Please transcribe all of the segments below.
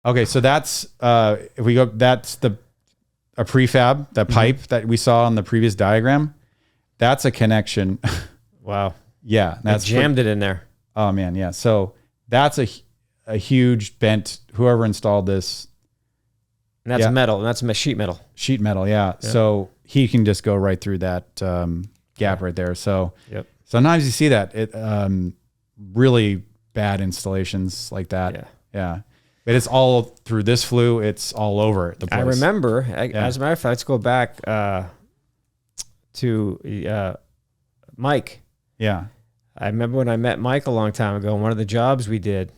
Okay, so that's if we go, that's a prefab, that pipe that we saw on the previous diagram. That's a connection. Wow. Yeah, that's jammed it in there. Oh man, yeah. So that's a huge bent. Whoever installed this. And that's metal. And that's sheet metal. Sheet metal, yeah. So he can just go right through that gap right there. So sometimes you see that it really bad installations like that. Yeah. But it's all through this flue. It's all over the place. I remember, as a matter of fact, let's go back to Mike. Yeah. I remember when I met Mike a long time ago, one of the jobs we did,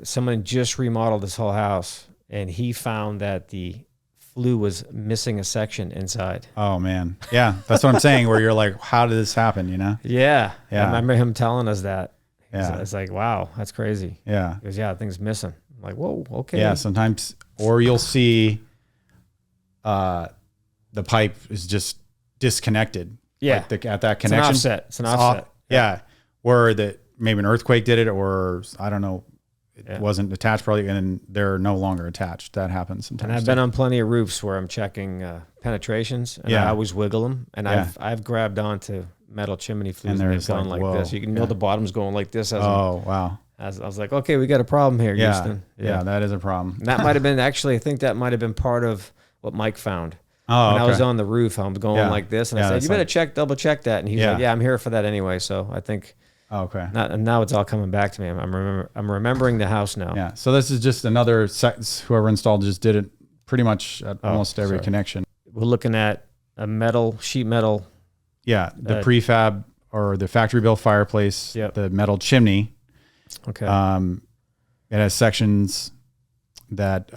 someone just remodeled this whole house, and he found that the flue was missing a section inside. Oh, man. Yeah, that's what I'm saying, where you're like, how did this happen, you know? Yeah. I remember him telling us that. Yeah. It's like, wow, that's crazy. Yeah. Because, the thing's missing. I'm like, whoa, okay. Yeah, sometimes, or you'll see the pipe is just disconnected. Yeah. Like at that connection. It's an offset. Yeah. Where maybe an earthquake did it, or I don't know, it wasn't attached probably, and then they're no longer attached. That happens sometimes. And I've been on plenty of roofs where I'm checking penetrations, and I always wiggle them, and I've grabbed onto metal chimney flues, and they've gone like this. You can know the bottom's going like this. Wow. I was like, okay, we got a problem here, Houston. Yeah, that is a problem. And that might have been, actually, I think that might have been part of what Mike found. Oh, when I was on the roof, I'm going like this, and I said, you better double check that. And he's like, I'm here for that anyway. So I think, and now it's all coming back to me. I'm remembering the house now. Yeah. So this is just another whoever installed just did it pretty much at almost every connection. We're looking at a sheet metal. Yeah. The prefab or the factory built fireplace, the metal chimney. Okay. It has sections that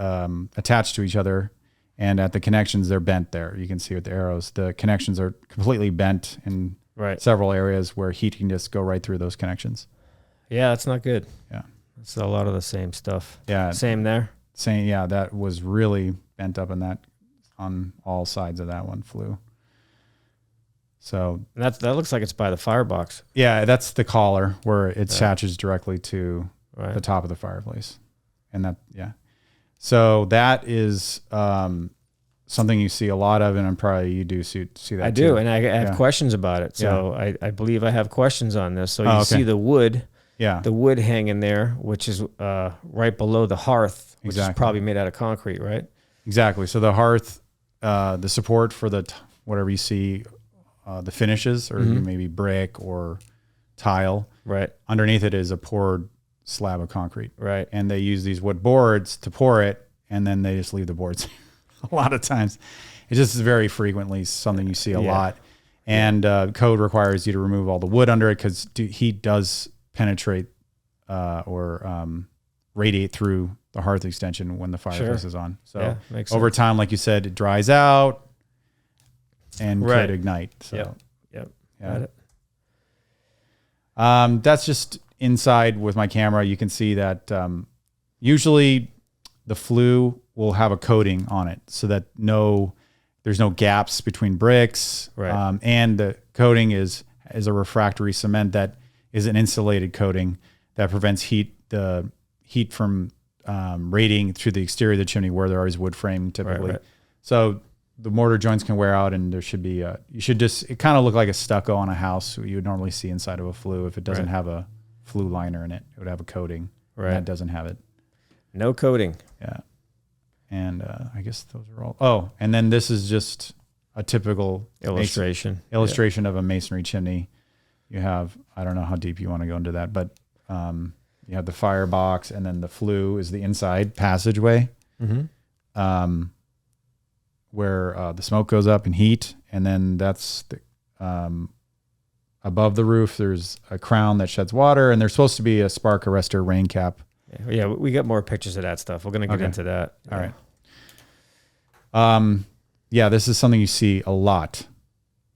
attach to each other. And at the connections, they're bent there. You can see with the arrows, the connections are completely bent in several areas where heat can just go right through those connections. Yeah, that's not good. Yeah. It's a lot of the same stuff. Yeah. Same there? Same, yeah. That was really bent up in that on all sides of that one flue. So that looks like it's by the firebox. Yeah, that's the collar where it attaches directly to the top of the fireplace. And so that is something you see a lot of, and I'm probably you do see that. I do, and I have questions about it. So I believe I have questions on this. So you see the wood, the wood hanging there, which is right below the hearth, which is probably made out of concrete, right? Exactly. So the hearth, the support for whatever you see, the finishes, or maybe brick or tile. Right. Underneath it is a poured slab of concrete. Right. And they use these wood boards to pour it, and then they just leave the boards. A lot of times. It just is very frequently something you see a lot. And code requires you to remove all the wood under it because heat does penetrate or radiate through the hearth extension when the fireplace is on. So over time, like you said, it dries out and could ignite. So Got it. That's just inside with my camera. You can see that usually the flue will have a coating on it so that there's no gaps between bricks. Right. And the coating is a refractory cement that is an insulated coating that prevents the heat from radiating through the exterior of the chimney where there is wood frame typically. Right. So the mortar joints can wear out, and there should be it kind of look like a stucco on a house you would normally see inside of a flue. If it doesn't have a flue liner in it, it would have a coating. Right. And that doesn't have it. No coating. Yeah. And I guess those are all. Oh, and then this is just a typical illustration of a masonry chimney. You have, I don't know how deep you want to go into that, but you have the firebox, and then the flue is the inside passageway. Mm-hmm. Where the smoke goes up and heat, and then that's above the roof. There's a crown that sheds water, and there's supposed to be a spark arrestor rain cap. Yeah, we got more pictures of that stuff. We're going to get into that. All right. This is something you see a lot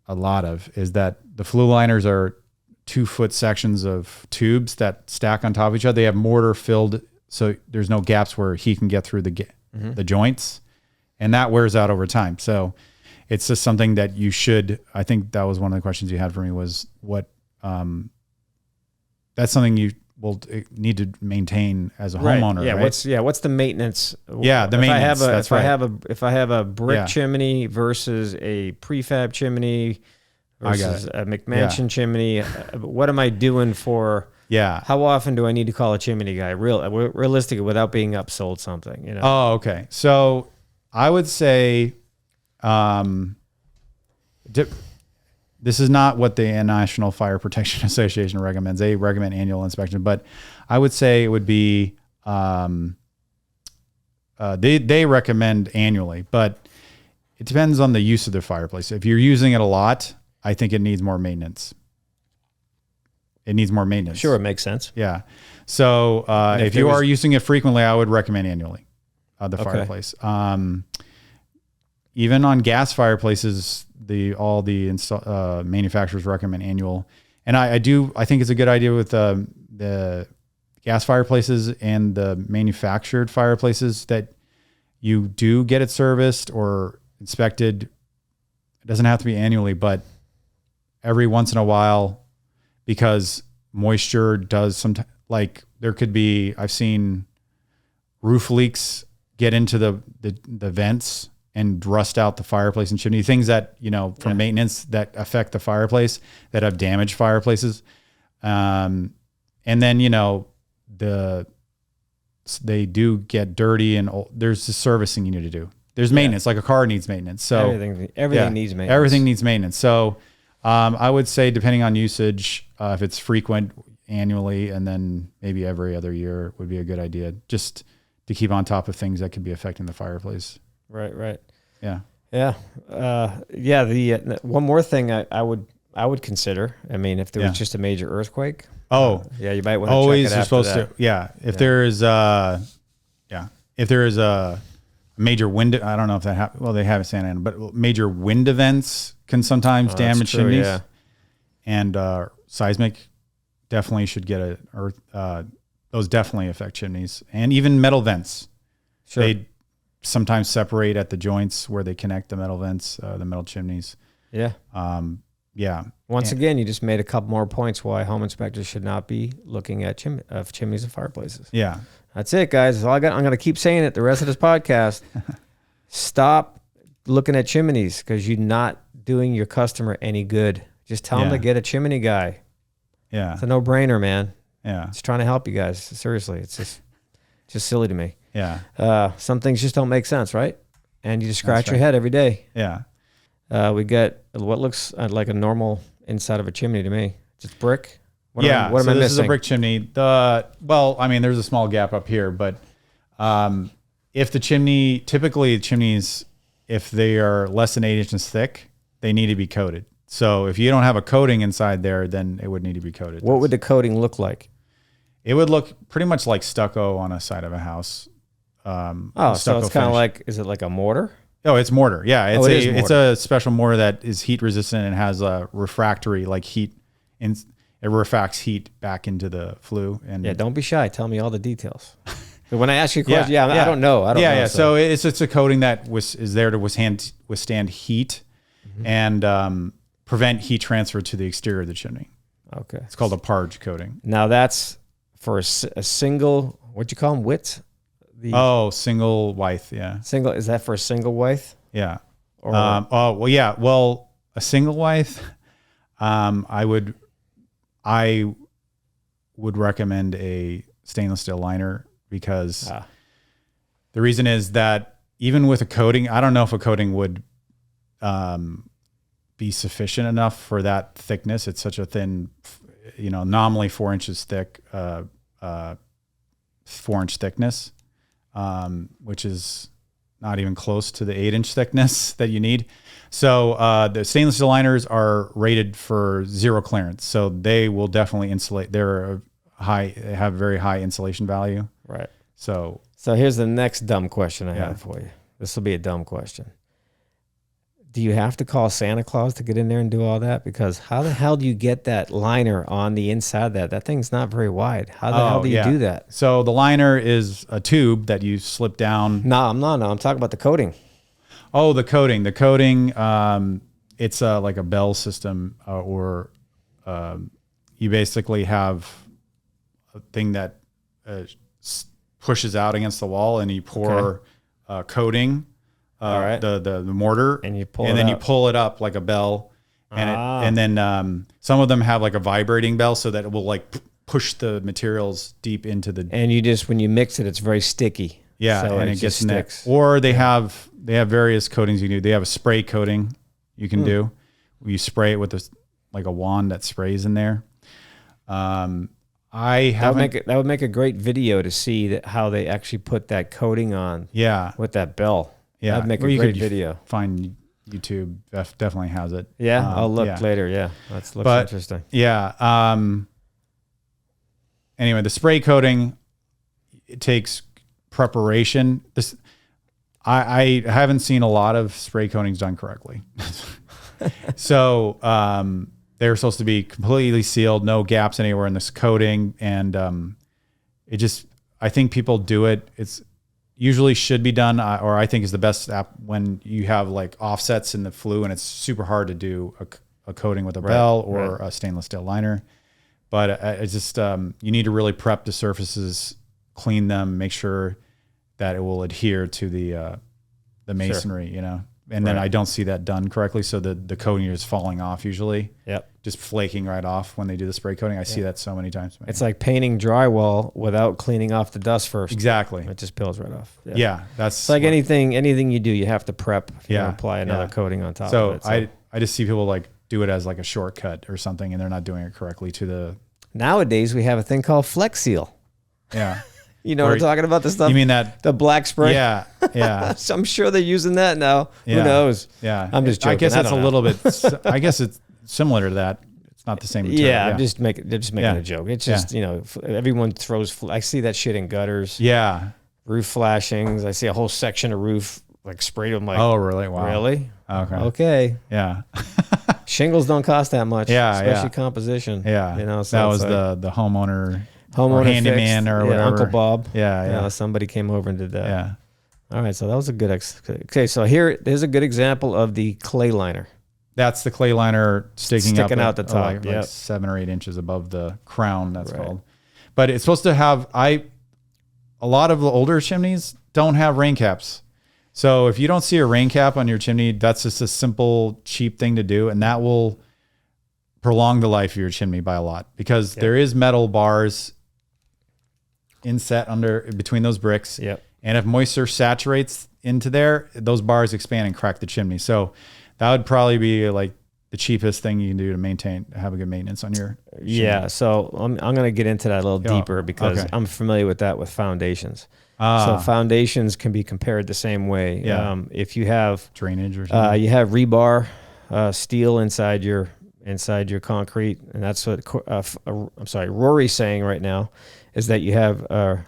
of, is that the flue liners are 2-foot sections of tubes that stack on top of each other. They have mortar filled, so there's no gaps where heat can get through the joints. And that wears out over time. So it's just something that you should, I think that was one of the questions you had for me was that's something need to maintain as a homeowner. Yeah. Right? What's the maintenance? Yeah. The maintenance. If I have a brick chimney versus a prefab chimney versus a McMansion chimney, what am I doing for? Yeah. How often do I need to call a chimney guy? Realistically, without being upsold something, you know? Oh, okay. So I would say, this is not what the National Fire Protection Association recommends. They recommend annual inspection, but I would say it would be, they recommend annually, but it depends on the use of the fireplace. If you're using it a lot, I think it needs more maintenance. Sure, it makes sense. Yeah. So if you are using it frequently, I would recommend annually the fireplace. Even on gas fireplaces, all the manufacturers recommend annual. And I think it's a good idea with the gas fireplaces and the manufactured fireplaces that you do get it serviced or inspected. It doesn't have to be annually, but every once in a while, because moisture does sometimes, like there could be, I've seen roof leaks get into the vents and rust out the fireplace and chimney, things that, from maintenance that affect the fireplace, that have damaged fireplaces. And then, they do get dirty and there's the servicing you need to do. There's maintenance, like a car needs maintenance. So everything needs maintenance. Everything needs maintenance. So I would say, depending on usage, if it's frequent, annually, and then maybe every other year would be a good idea, just to keep on top of things that could be affecting the fireplace. Right. Yeah. The one more thing I would consider. I mean, if there was just a major earthquake. You might want to check it after that. If there is a major wind, I don't know if that happened. Well, they have Santa Ana, but major wind events can sometimes damage chimneys. Yeah. And seismic definitely should get those definitely affect chimneys, and even metal vents. Sure. They sometimes separate at the joints where they connect the metal vents, the metal chimneys. Yeah. Once again, you just made a couple more points why home inspectors should not be looking at chimneys and fireplaces. Yeah. That's it, guys. That's all I got. I'm going to keep saying it the rest of this podcast. Stop looking at chimneys, because you're not doing your customer any good. Just tell them to get a chimney guy. Yeah. It's a no-brainer, man. Yeah. Just trying to help you guys. Seriously, it's just silly to me. Yeah. Some things just don't make sense, right? And you just scratch your head every day. Yeah. We get what looks like a normal inside of a chimney to me. Just brick. What am I missing? This is a brick chimney. There's a small gap up here, but if the chimney, typically chimneys, if they are less than 8 inches thick, they need to be coated. So if you don't have a coating inside there, then it would need to be coated. What would the coating look like? It would look pretty much like stucco on a side of a house. So it's kind of like, is it like a mortar? Oh, it's mortar. Yeah, it's a special mortar that is heat resistant and has a refractory, like heat, it refracts heat back into the flue. And don't be shy. Tell me all the details. When I ask you a question, I don't know. I don't know. So it's a coating that is there to withstand heat and prevent heat transfer to the exterior of the chimney. Okay. It's called a parge coating. Now that's for a single, what'd you call them, width? Single width, yeah. Single, is that for a single width? Yeah. A single width, I would recommend a stainless steel liner, because the reason is that even with a coating, I don't know if a coating would be sufficient enough for that thickness. It's such a thin, nominally 4 inches thick, 4-inch thickness. Which is not even close to the 8-inch thickness that you need. So the stainless steel liners are rated for zero clearance, so they will definitely insulate. They have very high insulation value. Right. So here's the next dumb question I have for you. This will be a dumb question. Do you have to call Santa Claus to get in there and do all that? Because how the hell do you get that liner on the inside of that? That thing's not very wide. How the hell do you do that? So the liner is a tube that you slip down. No, I'm talking about the coating. Oh, the coating. The coating, it's like a bell system, or you basically have thing that pushes out against the wall, and you pour coating, the mortar, and you pull and it then up. you pull it up like a bell, and then some of them have like a vibrating bell so that it will like push the materials deep into the. And you just when you mix it, it's very sticky. Yeah, so and it gets sticks. Or they have various coatings you can do. They have a spray coating you can do. You spray it with a wand that sprays in there. That would make a great video to see how they actually put that coating on. Yeah, with that bell. Yeah, that'd make a great video. Find YouTube definitely has it. Yeah, I'll look later. Yeah, that looks interesting. Yeah. Anyway, the spray coating, it takes preparation. I haven't seen a lot of spray coatings done correctly. So they're supposed to be completely sealed, no gaps anywhere in this coating, and I think people do it. It's usually should be done, or I think is the best app when you have like offsets in the flue, and it's super hard to do a coating with a bell or a stainless steel liner. But it's just you need to really prep the surfaces, clean them, make sure that it will adhere to the masonry, you know. And then I don't see that done correctly, so the coating is falling off usually. Yep. Just flaking right off when they do the spray coating. I see that so many times. It's like painting drywall without cleaning off the dust first. Exactly. It just peels right off. Yeah, that's it's like anything you do, you have to prep. You know, apply another coating on top of it. So I just see people like do it as like a shortcut or something, and they're not doing it correctly to the. Nowadays we have a thing called Flex Seal. Yeah. You know what I'm talking about? The stuff. You mean that the black spray? Yeah, yeah. So I'm sure they're using that now. Yeah. Who knows? Yeah, I'm just joking. I guess that's a little bit. I guess it's similar to that. It's not the same material. Yeah, I'm just making a joke. It's just everyone throws. I see that shit in gutters. Yeah, roof flashings. I see a whole section of roof like sprayed. I'm like, oh really? Wow. Really? Okay. Yeah. Shingles don't cost that much. Yeah, especially composition. Yeah, you know. So that was like the homeowner or handyman fixed, or whatever. Uncle Bob. Yeah, yeah. You know, somebody came over and did that. Yeah. All right, so that was a good. Okay, so here's a good example of the clay liner. That's the clay liner sticking out the top, like 7 or 8 inches above the crown. That's called. But it's supposed to have. A lot of the older chimneys don't have rain caps. So if you don't see a rain cap on your chimney, that's just a simple, cheap thing to do, and that will prolong the life of your chimney by a lot, because there is metal bars inset between those bricks. Yep. And if moisture saturates into there, those bars expand and crack the chimney. So that would probably be like the cheapest thing you can do to have a good maintenance on your chimney. Yeah. So I'm going to get into that a little deeper because I'm familiar with that with foundations. So foundations can be compared the same way. Yeah. If you have drainage or something, you have rebar, steel inside your concrete, and that's what Rory's saying right now is that you have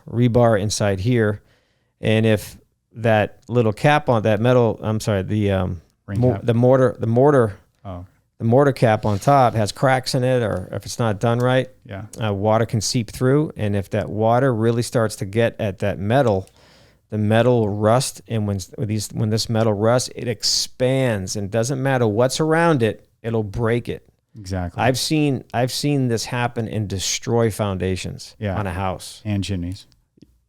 rebar inside here, and if that little cap on that metal, the mortar cap on top has cracks in it, or if it's not done right, water can seep through, and if that water really starts to get at that metal, the metal will rust, and when this metal rusts, it expands, and doesn't matter what's around it, it'll break it. Exactly. I've seen this happen and destroy foundations on a house and chimneys.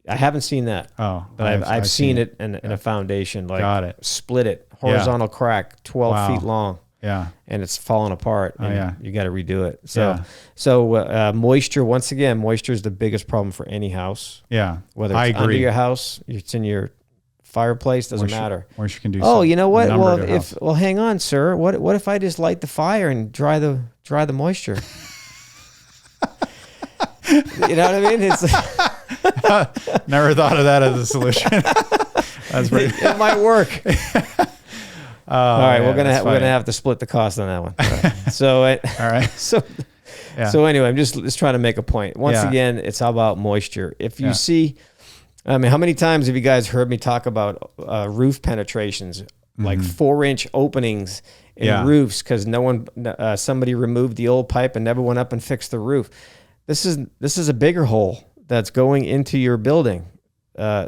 I haven't seen that. Oh, but I've seen it in a foundation, like split it, horizontal crack, 12 feet long. Yeah. And it's falling apart. And you got to redo it. So, Yeah. Moisture, once again, moisture is the biggest problem for any house. Yeah. Whether it's under your house, it's in your fireplace, doesn't matter. Moisture can do. Oh, you know what? Well, hang on, sir. What if I just light the fire and dry the moisture? You know what I mean? It's never thought of that as a solution. That's pretty. It might work. All right, we're gonna have to split the cost on that one. All right. So all right. So anyway, I'm just trying to make a point. Once again, it's all about moisture. If you see, I mean, how many times have you guys heard me talk about roof penetrations, like 4-inch openings in roofs because somebody removed the old pipe and never went up and fixed the roof? This is a bigger hole that's going into your building,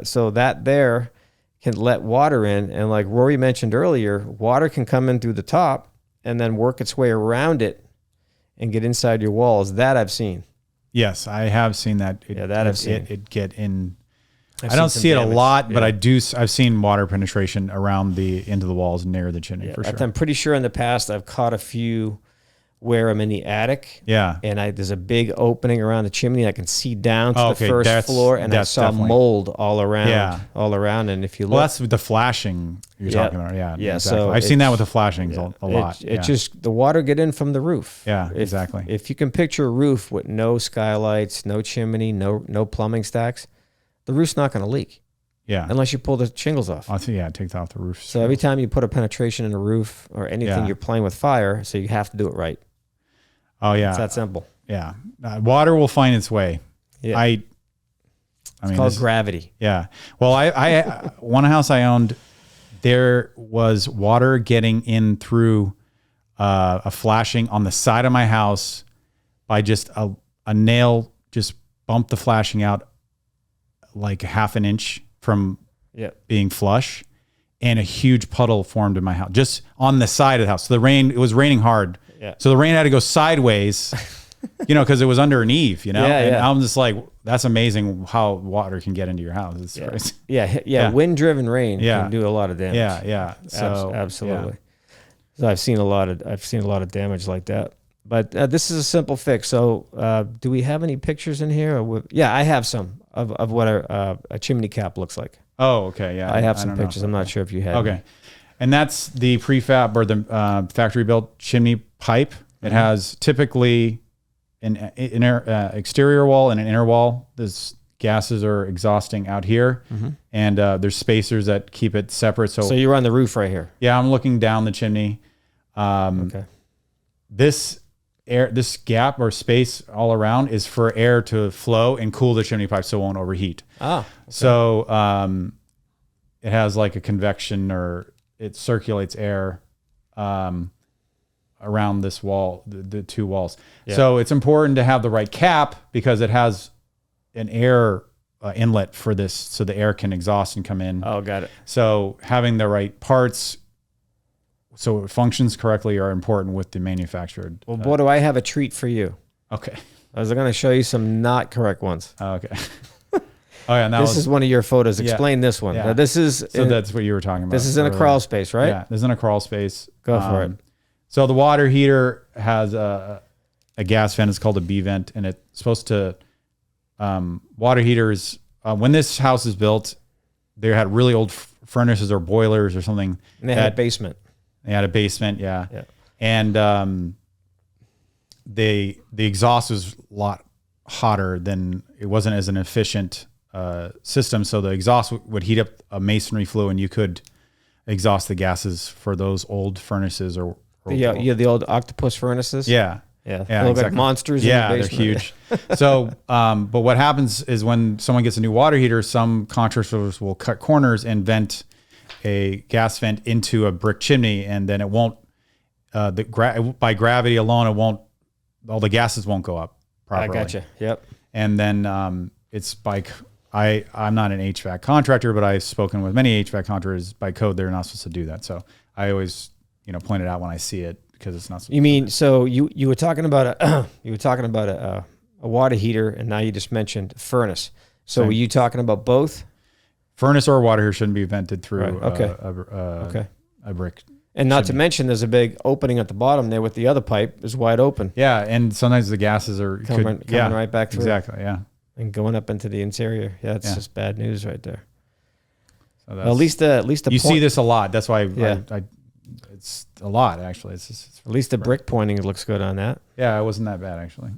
so that there can let water in, and like Rory mentioned earlier, water can come in through the top and then work its way around it and get inside your walls. That I've seen. Yes, I have seen that. I've seen. It get in. I've I don't seen see it some a damage. lot, but I've seen water penetration around into the walls near the chimney for sure. I'm pretty sure in the past I've caught a few where I'm in the attic. Yeah. And there's a big opening around the chimney. I can see down to the first floor, and I saw definitely mold all around. And if you look, well, that's the flashing you're talking about. Yeah. Yeah. Exactly. So I've seen that with the flashings a lot. It just, the water get in from the roof. Yeah, exactly. If you can picture a roof with no skylights, no chimney, no plumbing stacks, the roof's not going to leak. Yeah. Unless you pull the shingles off. It takes off the roof. So every time you put a penetration in a roof or anything, you're playing with fire. So you have to do it right. Oh yeah. It's that simple. Yeah. Water will find its way. Yeah. I mean, it's called gravity. Yeah. Well, I one house I owned, there was water getting in through a flashing on the side of my house by just a nail just bumped the flashing out like half an inch from being flush, and a huge puddle formed in my house, just on the side of the house. So it was raining hard. Yeah. So the rain had to go sideways, because it was under an eave, and I'm just like, that's amazing how water can get into your house. It's crazy. Yeah. Wind-driven rain can do a lot of damage. Yeah. So absolutely. Yeah. So I've seen a lot of damage like that. But this is a simple fix. So do we have any pictures in here? I have some of what a chimney cap looks like. Oh, okay. Yeah. I have some pictures. I'm not sure if you have. Okay. And that's the prefab or the factory built chimney pipe. It has typically an inner exterior wall and an inner wall. These gases are exhausting out here, and there's spacers that keep it separate. So you're on the roof right here. Yeah, I'm looking down the chimney. Okay. This gap or space all around is for air to flow and cool the chimney pipe so it won't overheat. Ah. Okay. So it has like a convection, or it circulates air around this wall, the two walls. Yeah. So it's important to have the right cap because it has an air inlet for this, so the air can exhaust and come in. Oh, got it. So having the right parts so it functions correctly are important with the manufactured. Well, boy, do I have a treat for you. Okay. I was going to show you some not correct ones. Okay. Oh yeah, this is one of your photos. Explain this one. Yeah. Now, this is that's what you were talking about. This is in a crawl space, right? Yeah, this is in a crawl space. Go for it. So the water heater has a gas vent. It's called a B vent, and it's supposed to water heaters. When this house is built, they had really old furnaces or boilers or something. And they had a basement. They had a basement, yeah. And the exhaust was a lot hotter than it wasn't as an efficient system. So the exhaust would heat up a masonry flue, and you could exhaust the gases for those old furnaces or the old octopus furnaces. Yeah. They look like monsters. Yeah, in the they're huge. So, but what happens is when someone gets a new water heater, some contractors will cut corners and vent a gas vent into a brick chimney, and then it won't. By gravity alone, it won't. All the gases won't go up properly. I gotcha. Yep. And then it's by. I'm not an HVAC contractor, but I've spoken with many HVAC contractors. By code, they're not supposed to do that. So I always, point it out when I see it because it's not. You mean so you were talking about a water heater, and now you just mentioned furnace. So were you talking about both? Furnace or water heater shouldn't be vented through a brick. And not to mention, there's a big opening at the bottom there with the other pipe is wide open. Yeah, and sometimes the gases are coming right back through. Exactly, yeah. And going up into the interior. Yeah, it's just bad news right there. So at least the you see this a lot. That's why it's a lot actually. It's at least the brick pointing looks good on that. Yeah, it wasn't that bad actually.